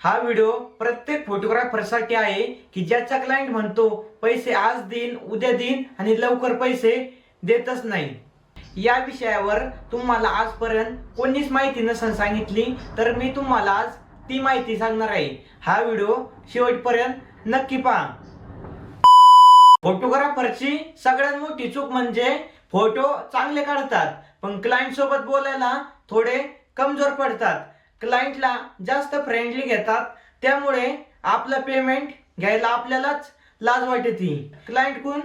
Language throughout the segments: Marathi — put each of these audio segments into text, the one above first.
हा व्हिडिओ प्रत्येक फोटोग्राफरसाठी आहे की ज्याचा क्लायंट म्हणतो पैसे आज देईन, उद्या देईन आणि लवकर पैसे देतच नाही. या विषयावर तुम्हाला आजपर्यंत कोणीच माहिती नसेल सांगितली, तर मी तुम्हाला आज ती माहिती सांगणार आहे. हा व्हिडिओ शेवटपर्यंत नक्की पहा. फोटोग्राफरची सगळ्यात मोठी चूक म्हणजे फोटो चांगले काढतात पण क्लायंट सोबत बोलायला थोडे कमजोर पडतात. क्लायंटला जास्त फ्रेंडली घेतात, त्यामुळे आपलं पेमेंट घ्यायला आपल्यालाच लाज वाटते. क्लायंटकडून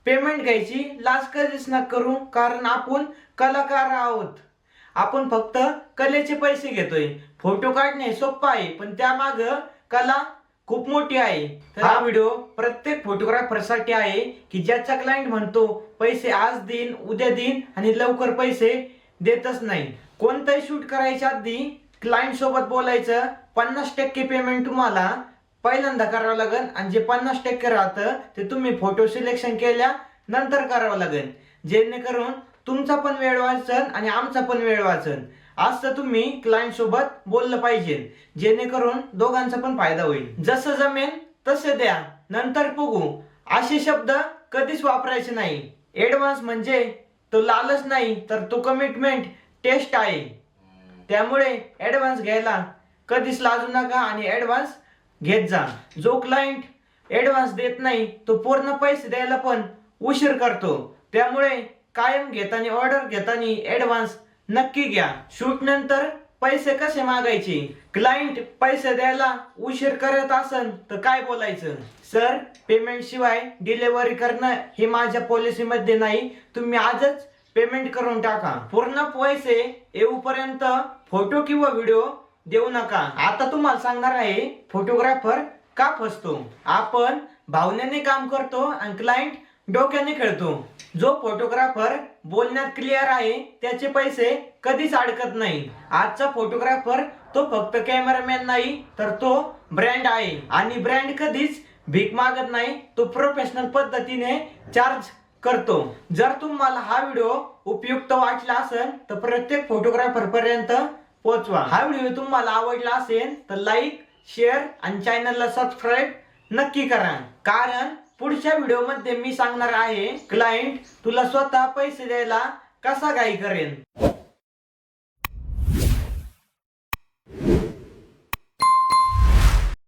पेमेंट घ्यायची लाज कधीच न करू, कारण आपण कलाकार आहोत. आपण फक्त कलेचे पैसे घेतोय. फोटो काढणे सोपं आहे पण त्यामाग कला खूप मोठी आहे. तर हा व्हिडिओ प्रत्येक फोटोग्राफरसाठी आहे की ज्याचा क्लायंट म्हणतो पैसे आज देईन, उद्या देईन आणि लवकर पैसे देतच नाही. कोणतंही शूट करायच्या आधी क्लायंट सोबत बोलायचं. 50% पेमेंट तुम्हाला पहिल्यांदा करावं लागेल आणि जे 50% राहतं ते तुम्ही फोटो सिलेक्शन केल्या नंतर करावं लागेल, जेणेकरून तुमचा पण वेळ वाचन आणि आमचा पण वेळ वाचन. असं तुम्ही क्लायंट सोबत बोललं पाहिजे, जेणेकरून दोघांचा पण फायदा होईल. जसं जमेन तसे द्या, नंतर बघू असे शब्द कधीच वापरायचे नाही. ऍडव्हान्स म्हणजे तो लालच नाही, तर तो कमिटमेंट टेस्ट आहे. त्यामुळे ऍडव्हान्स घ्यायला कधीच लाजू नका आणि ऍडव्हान्स घेत जा. जो क्लायंट ऍडव्हान्स देत नाही तो पूर्ण पैसे द्यायला पण उशीर करतो. त्यामुळे कायम घेताना, ऑर्डर घेताना ऍडव्हान्स नक्की घ्या. शूट नंतर पैसे कसे मागायचे? क्लायंट पैसे द्यायला उशीर करत असन तर काय बोलायचं? सर, पेमेंट शिवाय डिलिव्हरी करणं हे माझ्या पॉलिसीमध्ये नाही, तुम्ही आजच पेमेंट करून टाका. पूर्ण पैसे येऊपर्यंत फोटो किंवा व्हिडिओ देऊ नका. आता तुम्हाला सांगणार आहे फोटोग्राफर का फसतो. आपण भावनेने काम करतो आणि क्लायंट डोक्याने खेळतो. जो फोटोग्राफर बोलण्यात क्लिअर आहे त्याचे पैसे कधीच अडकत नाही. आजचा फोटोग्राफर तो फक्त कॅमेरामॅन नाही, तर तो ब्रँड आहे आणि ब्रँड कधीच भीक मागत नाही, तो प्रोफेशनल पद्धतीने चार्ज करतो. जर तुम्हाला हा व्हिडिओ उपयुक्त वाटला असेल तर प्रत्येक फोटोग्राफर पर्यंत पोहोचवा. हा व्हिडिओ तुम्हाला आवडला असेल तर लाईक, शेअर आणि चॅनलला सबस्क्राईब नक्की करा, कारण पुढच्या व्हिडिओमध्ये मी सांगणार आहे क्लायंट तुला स्वतः पैसे द्यायला कसा घाई करेन.